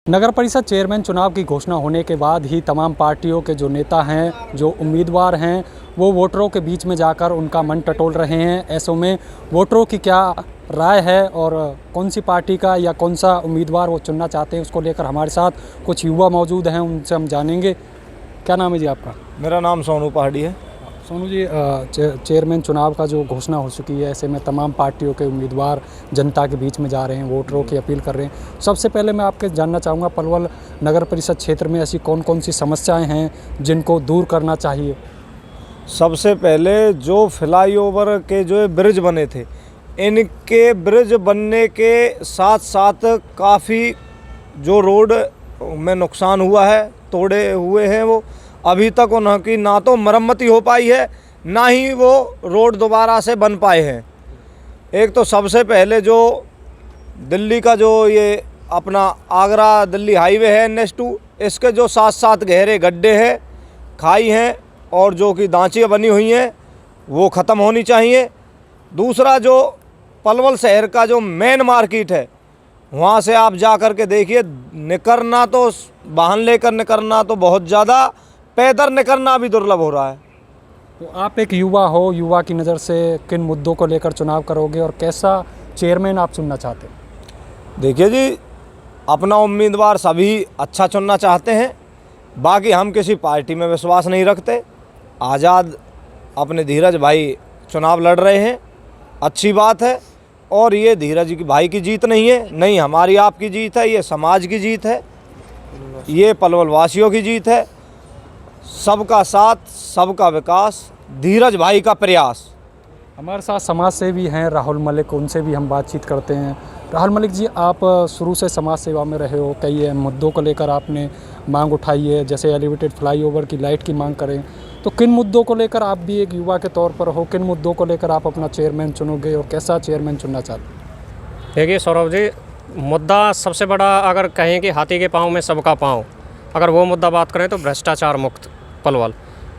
नगर परिषद चेयरमैन चुनाव की घोषणा होने के बाद ही तमाम पार्टियों के जो नेता हैं, जो उम्मीदवार हैं, वो वोटरों के बीच में जाकर उनका मन टटोल रहे हैं। ऐसों में वोटरों की क्या राय है और कौन सी पार्टी का या कौन सा उम्मीदवार वो चुनना चाहते हैं, उसको लेकर हमारे साथ कुछ युवा मौजूद हैं, उनसे हम जानेंगे। क्या नाम है जी आपका? मेरा नाम सोनू पहाड़ी है। सोनू जी, चेयरमैन चुनाव का जो घोषणा हो चुकी है, ऐसे में तमाम पार्टियों के उम्मीदवार जनता के बीच में जा रहे हैं, वोटरों की अपील कर रहे हैं। सबसे पहले मैं आपके जानना चाहूँगा, पलवल नगर परिषद क्षेत्र में ऐसी कौन कौन सी समस्याएं हैं जिनको दूर करना चाहिए? सबसे पहले जो फ्लाईओवर के जो ब्रिज बने थे, इनके ब्रिज बनने के साथ साथ काफ़ी जो रोड में नुकसान हुआ है, तोड़े हुए हैं, वो अभी तक उनकी ना तो मरम्मती हो पाई है, ना ही वो रोड दोबारा से बन पाए हैं। एक तो सबसे पहले जो दिल्ली का जो ये अपना आगरा दिल्ली हाईवे है NH2, इसके जो साथ साथ गहरे गड्ढे हैं, खाई हैं और जो कि दांचियाँ बनी हुई हैं, वो ख़त्म होनी चाहिए। दूसरा, जो पलवल शहर का जो मेन मार्केट है, वहाँ से आप जा कर के देखिए, निकलना तो वाहन लेकर निकलना तो बहुत ज़्यादा, पैदल निकलना भी दुर्लभ हो रहा है। तो आप एक युवा हो, युवा की नज़र से किन मुद्दों को लेकर चुनाव करोगे और कैसा चेयरमैन आप चुनना चाहते हैं? देखिए जी, अपना उम्मीदवार सभी अच्छा चुनना चाहते हैं, बाकी हम किसी पार्टी में विश्वास नहीं रखते। आज़ाद अपने धीरज भाई चुनाव लड़ रहे हैं, अच्छी बात है। और ये धीरज भाई की जीत नहीं है, नहीं हमारी आपकी जीत है, ये समाज की जीत है, ये पलवल वासियों की जीत है। सबका साथ, सबका विकास, धीरज भाई का प्रयास। हमारे साथ समाज सेवी हैं राहुल मलिक, उनसे भी हम बातचीत करते हैं। राहुल मलिक जी, आप शुरू से समाज सेवा में रहे हो, कई मुद्दों को लेकर आपने मांग उठाई है, जैसे एलिवेटेड फ्लाईओवर की लाइट की मांग करें, तो किन मुद्दों को लेकर आप भी एक युवा के तौर पर हो, किन मुद्दों को लेकर आप अपना चेयरमैन चुनोगे और कैसा चेयरमैन चुनना चाहते हैं? देखिए सौरभ जी, मुद्दा सबसे बड़ा अगर कहें कि हाथी के पाँव में सबका पाँव, अगर वो मुद्दा बात करें तो भ्रष्टाचार मुक्त पलवल।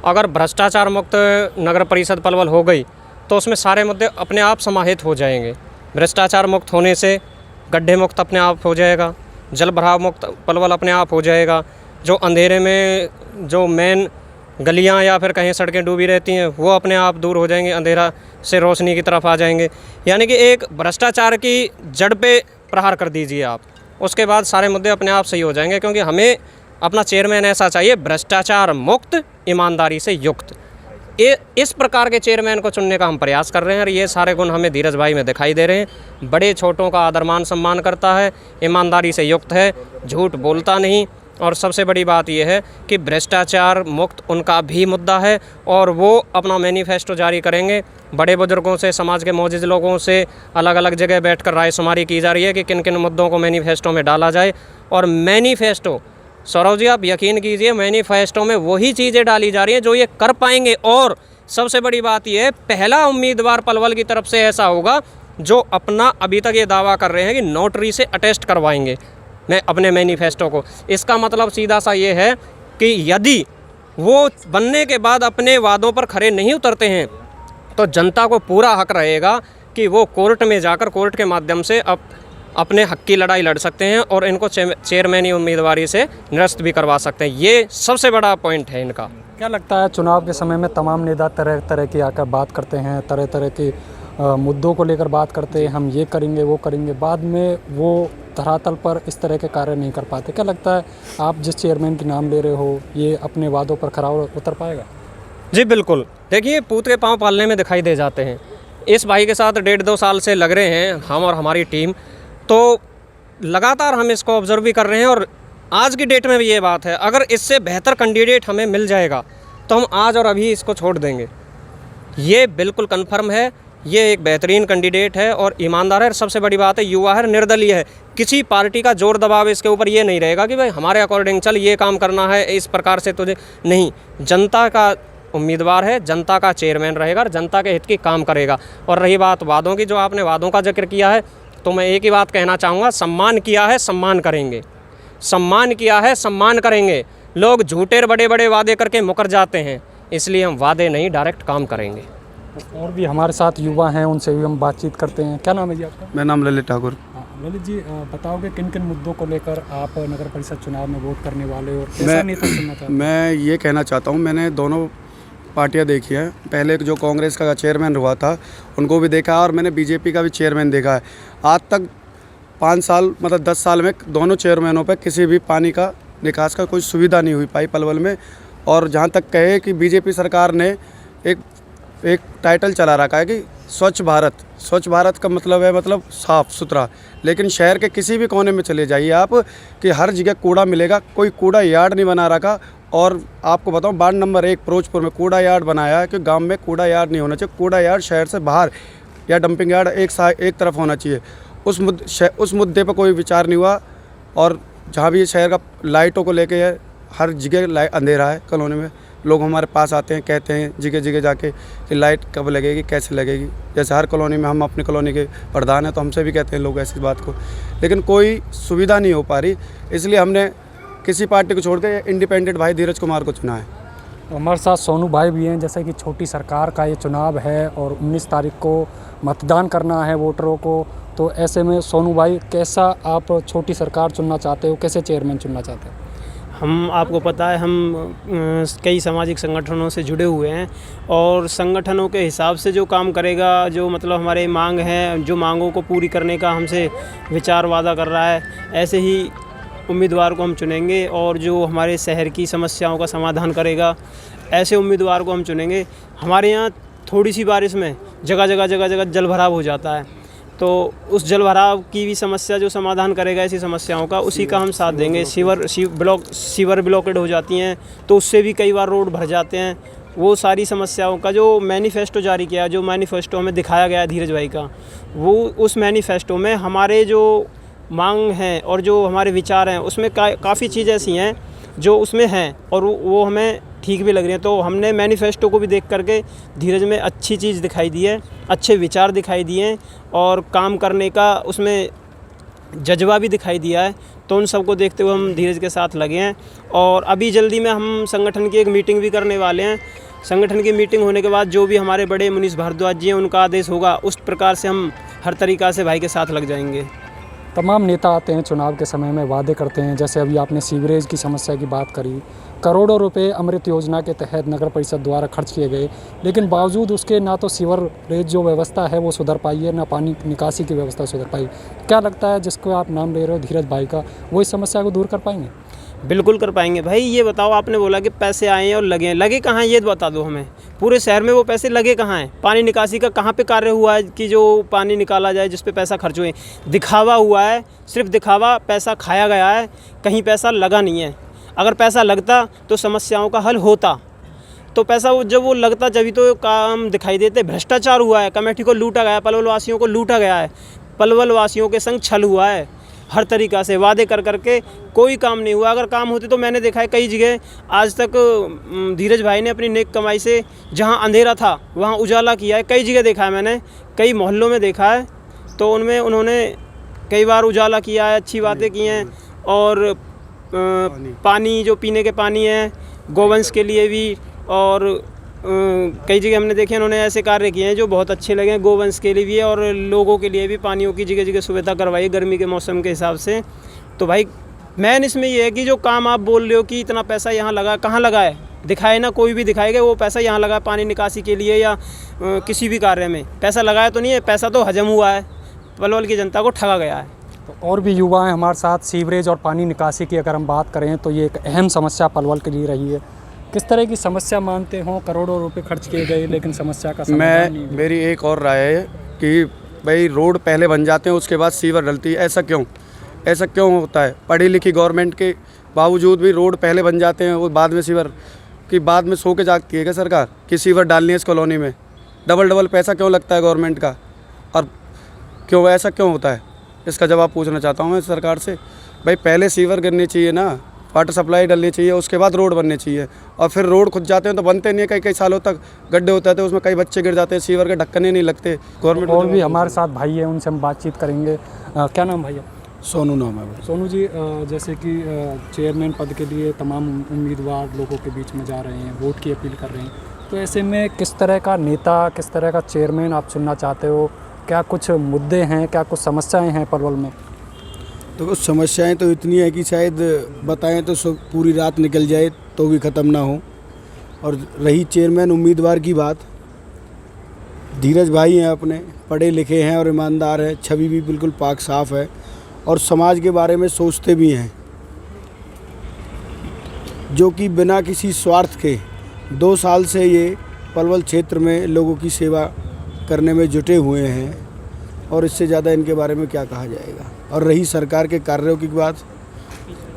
अगर भ्रष्टाचार मुक्त नगर परिषद पलवल हो गई तो उसमें सारे मुद्दे अपने आप समाहित हो जाएंगे। भ्रष्टाचार मुक्त होने से गड्ढे मुक्त अपने आप हो जाएगा, जल भराव मुक्त पलवल अपने आप हो जाएगा, जो अंधेरे में जो मेन गलियां या फिर कहीं सड़कें डूबी रहती हैं वो अपने आप दूर हो जाएंगे, अंधेरा से रोशनी की तरफ आ जाएंगे। यानी कि एक भ्रष्टाचार की जड़ पे प्रहार कर दीजिए आप, उसके बाद सारे मुद्दे अपने आप सही हो जाएंगे। क्योंकि हमें अपना चेयरमैन ऐसा चाहिए, भ्रष्टाचार मुक्त, ईमानदारी से युक्त। इस प्रकार के चेयरमैन को चुनने का हम प्रयास कर रहे हैं और ये सारे गुण हमें धीरज भाई में दिखाई दे रहे हैं। बड़े छोटों का आदर मान सम्मान करता है, ईमानदारी से युक्त है, झूठ बोलता नहीं, और सबसे बड़ी बात यह है कि भ्रष्टाचार मुक्त उनका भी मुद्दा है और वो अपना मैनिफेस्टो जारी करेंगे। बड़े बुजुर्गों से, समाज के मौजूद लोगों से अलग अलग जगह बैठकर रायशुमारी की जा रही है कि किन किन मुद्दों को मैनिफेस्टो में डाला जाए। और मैनिफेस्टो, सौरभ जी आप यकीन कीजिए, मैनिफेस्टो में वही चीज़ें डाली जा रही हैं जो ये कर पाएंगे। और सबसे बड़ी बात यह है, पहला उम्मीदवार पलवल की तरफ से ऐसा होगा जो अपना अभी तक ये दावा कर रहे हैं कि नोटरी से अटेस्ट करवाएंगे मैं अपने मैनिफेस्टो को। इसका मतलब सीधा सा ये है कि यदि वो बनने के बाद अपने वादों पर खरे नहीं उतरते हैं तो जनता को पूरा हक रहेगा कि वो कोर्ट में जाकर कोर्ट के माध्यम से अपने हक की लड़ाई लड़ सकते हैं और इनको चेयरमैन उम्मीदवारी से निरस्त भी करवा सकते हैं। ये सबसे बड़ा पॉइंट है इनका। क्या लगता है, चुनाव के समय में तमाम नेता तरह तरह की आकर बात करते हैं, तरह तरह के मुद्दों को लेकर बात करते हैं, हम ये करेंगे वो करेंगे, बाद में वो धरातल पर इस तरह के कार्य नहीं कर पाते। क्या लगता है, आप जिस चेयरमैन की नाम ले रहे हो, ये अपने वादों पर खरा उतर पाएगा? जी बिल्कुल। देखिए, पूत के पाँव पालने में दिखाई दे जाते हैं। इस भाई के साथ 1.5-2 साल से लग रहे हैं हम और हमारी टीम, तो लगातार हम इसको ऑब्जर्व भी कर रहे हैं। और आज की डेट में भी ये बात है, अगर इससे बेहतर कैंडिडेट हमें मिल जाएगा तो हम आज और अभी इसको छोड़ देंगे। ये बिल्कुल कन्फर्म है, ये एक बेहतरीन कैंडिडेट है और ईमानदार है। सबसे बड़ी बात है, युवा है, निर्दलीय है, किसी पार्टी का जोर दबाव इसके ऊपर ये नहीं रहेगा कि भाई हमारे अकॉर्डिंग चल, ये काम करना है, इस प्रकार से तुझे नहीं। जनता का उम्मीदवार है, जनता का चेयरमैन रहेगा और जनता के हित की काम करेगा। और रही बात वादों की, जो आपने वादों का जिक्र किया है, तो मैं एक ही बात कहना चाहूँगा, सम्मान किया है सम्मान करेंगे, सम्मान किया है सम्मान करेंगे। लोग झूठे बड़े बड़े वादे करके मुकर जाते हैं, इसलिए हम वादे नहीं, डायरेक्ट काम करेंगे। और भी हमारे साथ युवा हैं, उनसे भी हम बातचीत करते हैं। क्या नाम है जी आपका? मेरा नाम ललित ठाकुर। ललित जी बताओगे किन किन मुद्दों को लेकर आप नगर परिषद चुनाव में वोट करने वाले हो और कैसा नेता चुनना चाहते हो? मैं ये कहना चाहता हूँ, मैंने दोनों पार्टियां देखी हैं। पहले जो कांग्रेस का चेयरमैन हुआ था उनको भी देखा है और मैंने बीजेपी का भी चेयरमैन देखा है। आज तक 5 साल मतलब 10 साल में दोनों चेयरमैनों पे किसी भी पानी का निकास का कोई सुविधा नहीं हुई पाई पलवल में। और जहाँ तक कहे कि बीजेपी सरकार ने एक टाइटल चला रखा है कि स्वच्छ भारत का मतलब है मतलब साफ़ सुथरा, लेकिन शहर के किसी भी कोने में चले जाइए आप कि हर जगह कूड़ा मिलेगा, कोई कूड़ा यार्ड नहीं बना रखा। और आपको बताऊं वार्ड नंबर 1 फिरोजपुर में कूड़ा यार्ड बनाया है कि गांव में कूड़ा यार्ड नहीं होना चाहिए, कूड़ा यार्ड शहर से बाहर या डंपिंग यार्ड एक तरफ होना चाहिए। उस मुद्दे पर कोई विचार नहीं हुआ। और जहाँ भी शहर का लाइटों को लेके है, हर जगह अंधेरा है कॉलोनी में। लोग हमारे पास आते हैं, कहते हैं जगह जगह जाके कि लाइट कब लगेगी, कैसे लगेगी। जैसे हर कॉलोनी में हम अपनी कॉलोनी के प्रधान हैं तो हमसे भी कहते हैं लोग ऐसी बात को, लेकिन कोई सुविधा नहीं हो पा रही। इसलिए हमने किसी पार्टी को छोड़ के इंडिपेंडेंट भाई धीरज कुमार को चुना है। तो हमारे साथ सोनू भाई भी हैं। जैसे कि छोटी सरकार का ये चुनाव है और 19 तारीख को मतदान करना है वोटरों को, तो ऐसे में सोनू भाई कैसा आप छोटी सरकार चुनना चाहते हो, कैसे चेयरमैन चुनना चाहते हो? हम आपको पता है हम कई सामाजिक संगठनों से जुड़े हुए हैं और संगठनों के हिसाब से जो काम करेगा, जो मतलब हमारे मांग हैं, जो मांगों को पूरी करने का हमसे विचार वादा कर रहा है, ऐसे ही उम्मीदवार को हम चुनेंगे। और जो हमारे शहर की समस्याओं का समाधान करेगा, ऐसे उम्मीदवार को हम चुनेंगे। हमारे यहाँ थोड़ी सी बारिश में जगह जगह जल भराव हो जाता है, तो उस जल भराव की भी समस्या जो समाधान करेगा ऐसी समस्याओं का, उसी का हम साथ देंगे। सीवर ब्लॉकेड हो जाती हैं तो उससे भी कई बार रोड भर जाते हैं। वो सारी समस्याओं का जो मैनिफेस्टो जारी किया, जो मैनिफेस्टो हमें दिखाया गया है धीरज भाई का, वो उस मैनिफेस्टो में हमारे जो मांग हैं और जो हमारे विचार हैं उसमें काफ़ी चीज़ ऐसी हैं जो उसमें हैं और वो हमें ठीक भी लग रही है। तो हमने मैनिफेस्टो को भी देख करके धीरज में अच्छी चीज़ दिखाई दी है, अच्छे विचार दिखाई दिए हैं और काम करने का उसमें जज्बा भी दिखाई दिया है। तो उन सबको देखते हुए हम धीरज के साथ लगे हैं। और अभी जल्दी में हम संगठन की एक मीटिंग भी करने वाले हैं। संगठन की मीटिंग होने के बाद जो भी हमारे बड़े मुनीश भारद्वाज जी हैं उनका आदेश होगा, उस प्रकार से हम हर तरीक़ा से भाई के साथ लग जाएंगे। तमाम नेता आते हैं चुनाव के समय में, वादे करते हैं। जैसे अभी आपने सीवरेज की समस्या की बात करी, करोड़ों रुपए अमृत योजना के तहत नगर परिषद द्वारा खर्च किए गए, लेकिन बावजूद उसके ना तो सीवरेज जो व्यवस्था है वो सुधर पाई है, ना पानी निकासी की व्यवस्था सुधर पाई। क्या लगता है जिसको आप नाम ले रहे हो धीरज भाई का, वो इस समस्या को दूर कर पाएंगे? बिल्कुल कर पाएंगे भाई। ये बताओ, आपने बोला कि पैसे आए हैं और लगे हैं, लगे कहाँ हैं ये बता दो हमें। पूरे शहर में वो पैसे लगे कहाँ हैं? पानी निकासी का कहाँ पे कार्य हुआ है कि जो पानी निकाला जाए जिस पे पैसा खर्च हुए? दिखावा हुआ है, सिर्फ दिखावा, पैसा खाया गया है, कहीं पैसा लगा नहीं है। अगर पैसा लगता तो समस्याओं का हल होता। तो पैसा जब वो लगता जभी तो काम दिखाई देते। भ्रष्टाचार हुआ है, कमेटी को लूटा गया है, पलवल वासियों को लूटा गया है, पलवल वासियों के संग छल हुआ है। हर तरीक़ा से वादे कर करके कोई काम नहीं हुआ। अगर काम होते तो मैंने देखा है कई जगह आज तक धीरज भाई ने अपनी नेक कमाई से जहां अंधेरा था वहां उजाला किया है। कई जगह देखा है मैंने, कई मोहल्लों में देखा है, तो उनमें उन्होंने कई बार उजाला किया है, अच्छी बातें की हैं। और पानी जो पीने के पानी है गोवंश के लिए भी, और कई जगह हमने देखे उन्होंने ऐसे कार्य किए हैं जो बहुत अच्छे लगे। गोवंश के लिए भी और लोगों के लिए भी पानियों की जगह जगह सुविधा करवाई गर्मी के मौसम के हिसाब से। तो भाई मैन इसमें ये है कि जो काम आप बोल रहे हो कि इतना पैसा यहाँ लगा, कहाँ लगा है? दिखाए ना, कोई भी दिखाएगा वो पैसा यहाँ लगा पानी निकासी के लिए या किसी भी कार्य में। पैसा लगाया तो नहीं है, पैसा तो हजम हुआ है, पलवल की जनता को ठगा गया है। तो और भी युवा हैं हमारे साथ। सीवरेज और पानी निकासी की अगर हम बात करें तो ये एक अहम समस्या पलवल के लिए रही है। किस तरह की समस्या मानते हो? करोड़ों रुपए खर्च किए गए लेकिन समस्या का समाधान नहीं हुआ। मेरी एक और राय है कि भाई रोड पहले बन जाते हैं उसके बाद सीवर डलती है। ऐसा क्यों होता है? पढ़ी लिखी गवर्नमेंट के बावजूद भी रोड पहले बन जाते हैं, वो बाद में सीवर की बाद में सो के जागती है क्या सरकार कि सीवर डालनी है इस कॉलोनी में? डबल पैसा क्यों लगता है गवर्नमेंट का? और क्यों ऐसा क्यों होता है? इसका जवाब पूछना चाहता हूँ मैं सरकार से। भाई पहले सीवर गिरनी चाहिए ना, वाटर सप्लाई डलनी चाहिए, उसके बाद रोड बनने चाहिए। और फिर रोड खुद जाते हैं तो बनते नहीं है, कई सालों तक गड्ढे होते हैं, उसमें कई बच्चे गिर जाते हैं, सीवर के ढक्कने नहीं लगते। गवर्नमेंट और भी हमारे साथ भाई है, उनसे हम बातचीत करेंगे। क्या नाम भैया? सोनू नाम है। सोनू जी, जैसे कि चेयरमैन पद के लिए तमाम उम्मीदवार लोगों के बीच में जा रहे हैं, वोट की अपील कर रहे हैं, तो ऐसे में किस तरह का नेता, किस तरह का चेयरमैन आप चुनना चाहते हो क्या कुछ मुद्दे हैं, क्या कुछ समस्याएं हैं पलवल में? तो कुछ समस्याएं तो इतनी है कि शायद बताएं तो सब पूरी रात निकल जाए तो भी ख़त्म ना हो। और रही चेयरमैन उम्मीदवार की बात, धीरज भाई हैं, अपने पढ़े लिखे हैं और ईमानदार हैं, छवि भी बिल्कुल पाक साफ है और समाज के बारे में सोचते भी हैं, जो कि बिना किसी स्वार्थ के 2 साल से ये पलवल क्षेत्र में लोगों की सेवा करने में जुटे हुए हैं और इससे ज़्यादा इनके बारे में क्या कहा जाएगा। और रही सरकार के कार्यों की बात,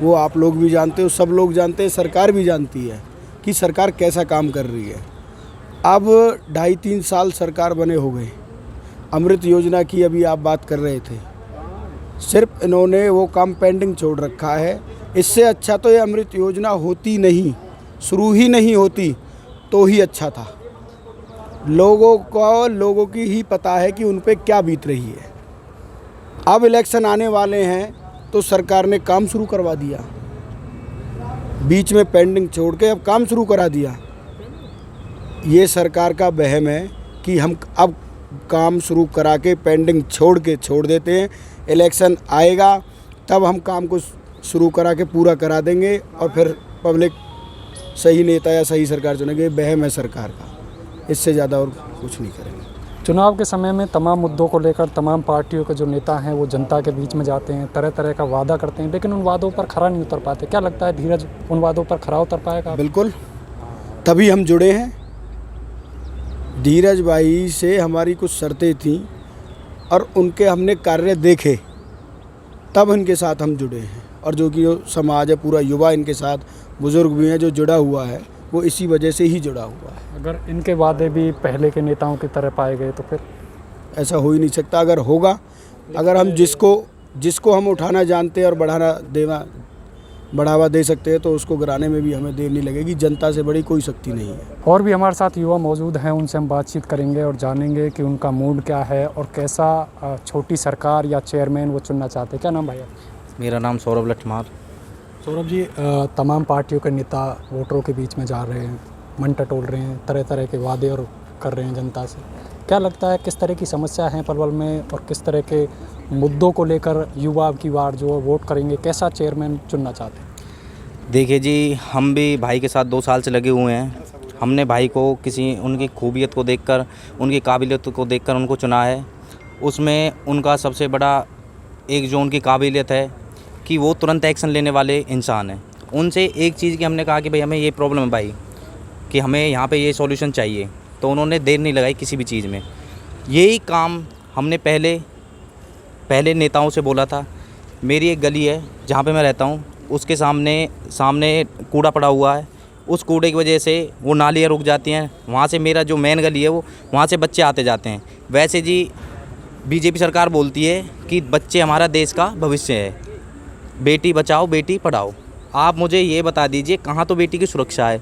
वो आप लोग भी जानते हो, सब लोग जानते हैं, सरकार भी जानती है कि सरकार कैसा काम कर रही है। अब 2.5-3 साल सरकार बने हो गए। अमृत योजना की अभी आप बात कर रहे थे, सिर्फ इन्होंने वो काम पेंडिंग छोड़ रखा है। इससे अच्छा तो ये अमृत योजना होती नहीं, शुरू ही नहीं होती तो ही अच्छा था। लोगों की ही पता है कि उन पे क्या बीत रही है। अब इलेक्शन आने वाले हैं तो सरकार ने काम शुरू करवा दिया, बीच में पेंडिंग छोड़ के अब काम शुरू करा दिया। ये सरकार का वहम है कि हम अब काम शुरू करा के पेंडिंग छोड़ देते हैं, इलेक्शन आएगा तब हम काम को शुरू करा के पूरा करा देंगे और फिर पब्लिक सही नेता या सही सरकार चुनेंगे। वहम है सरकार का, इससे ज़्यादा और कुछ नहीं करेंगे। चुनाव के समय में तमाम मुद्दों को लेकर तमाम पार्टियों के जो नेता हैं वो जनता के बीच में जाते हैं, तरह तरह का वादा करते हैं, लेकिन उन वादों पर खरा नहीं उतर पाते। क्या लगता है धीरज उन वादों पर खरा उतर पाएगा? बिल्कुल, तभी हम जुड़े हैं। धीरज भाई से हमारी कुछ शर्तें थीं और उनके हमने कार्य देखे, तब इनके साथ हम जुड़े हैं। और जो कि समाज है, पूरा युवा इनके साथ, बुज़ुर्ग भी हैं जो जुड़ा हुआ है, वो इसी वजह से ही जुड़ा हुआ है। अगर इनके वादे भी पहले के नेताओं की तरह पाए गए तो फिर ऐसा हो ही नहीं सकता। अगर होगा, अगर हम जिसको हम उठाना जानते हैं और बढ़ावा दे सकते हैं तो उसको गिराने में भी हमें देर नहीं लगेगी। जनता से बड़ी कोई शक्ति नहीं है। और भी हमारे साथ युवा मौजूद हैं, उनसे हम बातचीत करेंगे और जानेंगे कि उनका मूड क्या है और कैसा छोटी सरकार या चेयरमैन वो चुनना चाहते हैं। क्या नाम भैया? मेरा नाम सौरभ लठमार। सौरभ जी, तमाम पार्टियों के नेता वोटरों के बीच में जा रहे हैं, मन टटोल रहे हैं, तरह तरह के वादे और कर रहे हैं जनता से। क्या लगता है किस तरह की समस्या है पलवल में और किस तरह के मुद्दों को लेकर युवा की बार जो वोट करेंगे, कैसा चेयरमैन चुनना चाहते हैं? देखिए जी, हम भी भाई के साथ 2 साल से लगे हुए हैं। हमने भाई को उनकी खूबियत को देखकर, उनकी काबिलियत को देखकर उनको चुना है। उसमें उनका सबसे बड़ा एक जो उनकी काबिलियत है कि वो तुरंत एक्शन लेने वाले इंसान हैं। उनसे एक चीज़ की हमने कहा कि भाई हमें ये प्रॉब्लम है भाई, कि हमें यहाँ पे ये सॉल्यूशन चाहिए, तो उन्होंने देर नहीं लगाई किसी भी चीज़ में। यही काम हमने पहले नेताओं से बोला था। मेरी एक गली है जहाँ पे मैं रहता हूँ, उसके सामने कूड़ा पड़ा हुआ है। उस कूड़े की वजह से वो नालियाँ रुक जाती हैं। वहाँ से मेरा जो मेन गली है वो वहाँ से बच्चे आते जाते हैं। वैसे जी बीजेपी सरकार बोलती है कि बच्चे हमारा देश का भविष्य है, बेटी बचाओ बेटी पढ़ाओ। आप मुझे ये बता दीजिए, कहाँ तो बेटी की सुरक्षा है,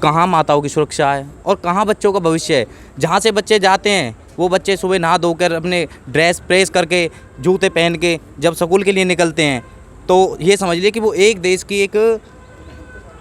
कहाँ माताओं की सुरक्षा है और कहाँ बच्चों का भविष्य है। जहाँ से बच्चे जाते हैं वो बच्चे सुबह नहा धोकर अपने ड्रेस प्रेस करके जूते पहन के जब स्कूल के लिए निकलते हैं, तो ये समझ लिए कि वो एक देश की एक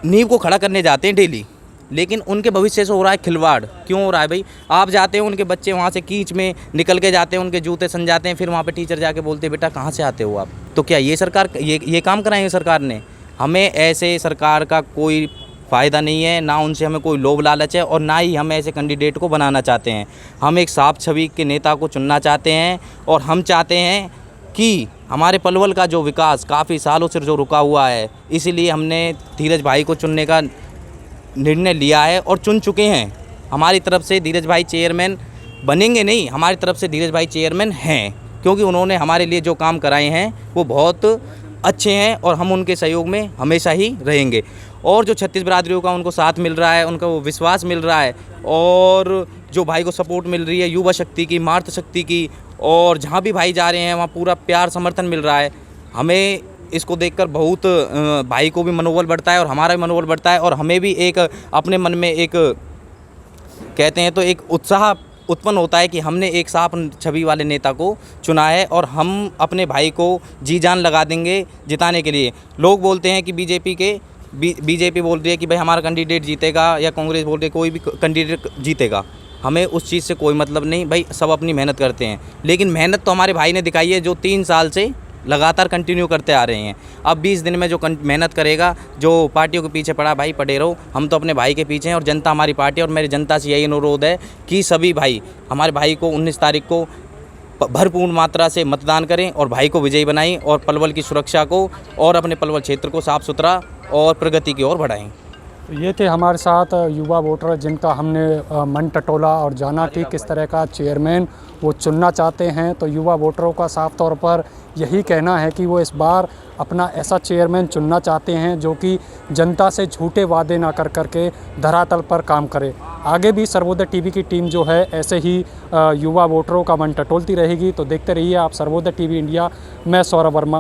नींव को खड़ा करने जाते हैं डेली। लेकिन उनके भविष्य से हो रहा है खिलवाड़। क्यों हो रहा है भाई? आप जाते हैं, उनके बच्चे वहाँ से कीच में निकल के जाते हैं, उनके जूते सन जाते हैं, फिर वहाँ पे टीचर जाके बोलते हैं बेटा कहाँ से आते हो आप? तो क्या ये सरकार ये काम कराएंगे सरकार ने? हमें ऐसे सरकार का कोई फ़ायदा नहीं है, ना उनसे हमें कोई लोभ लालच है और ना ही हम ऐसे कैंडिडेट को बनाना चाहते हैं। हम एक साफ छवि के नेता को चुनना चाहते हैं और हम चाहते हैं कि हमारे पलवल का जो विकास काफ़ी सालों से जो रुका हुआ है, इसीलिए हमने धीरज भाई को चुनने का निर्णय लिया है और चुन चुके हैं। हमारी तरफ से धीरज भाई चेयरमैन बनेंगे नहीं, हमारी तरफ से धीरज भाई चेयरमैन हैं, क्योंकि उन्होंने हमारे लिए जो काम कराए हैं वो बहुत अच्छे हैं और हम उनके सहयोग में हमेशा ही रहेंगे। और जो 36 बिरादरियों का उनको साथ मिल रहा है, उनका वो विश्वास मिल रहा है और जो भाई को सपोर्ट मिल रही है युवा शक्ति की, मातृ शक्ति की, और जहाँ भी भाई जा रहे हैं वहाँ पूरा प्यार समर्थन मिल रहा है। हमें इसको देखकर बहुत भाई को भी मनोबल बढ़ता है और हमारा भी मनोबल बढ़ता है और हमें भी एक अपने मन में एक कहते हैं तो एक उत्साह उत्पन्न होता है कि हमने एक साफ छवि वाले नेता को चुना है और हम अपने भाई को जी जान लगा देंगे जिताने के लिए। लोग बोलते हैं कि बीजेपी बोल रही है कि भाई हमारा कैंडिडेट जीतेगा या कांग्रेस बोल रही है कोई भी कैंडिडेट जीतेगा। हमें उस चीज़ से कोई मतलब नहीं भाई, सब अपनी मेहनत करते हैं। लेकिन मेहनत तो हमारे भाई ने दिखाई है, जो 3 साल से लगातार कंटिन्यू करते आ रहे हैं। अब 20 दिन में जो मेहनत करेगा, जो पार्टियों के पीछे पड़ा भाई पड़े रहो, हम तो अपने भाई के पीछे हैं और जनता हमारी पार्टी। और मेरी जनता से यही अनुरोध है कि सभी भाई हमारे भाई को 19 तारीख को भरपूर मात्रा से मतदान करें और भाई को विजयी बनाएं और पलवल की सुरक्षा को और अपने पलवल क्षेत्र को साफ़ सुथरा और प्रगति की ओर बढ़ाएं। ये थे हमारे साथ युवा वोटर जिनका हमने मन टटोला और जाना कि किस तरह का चेयरमैन वो चुनना चाहते हैं। तो युवा वोटरों का साफ तौर पर यही कहना है कि वो इस बार अपना ऐसा चेयरमैन चुनना चाहते हैं जो कि जनता से झूठे वादे ना कर करके धरातल पर काम करे। आगे भी सर्वोदय टीवी की टीम जो है ऐसे ही युवा वोटरों का मन टटोलती रहेगी। तो देखते रहिए आप सर्वोदय टीवी इंडिया। मैं सौरभ वर्मा।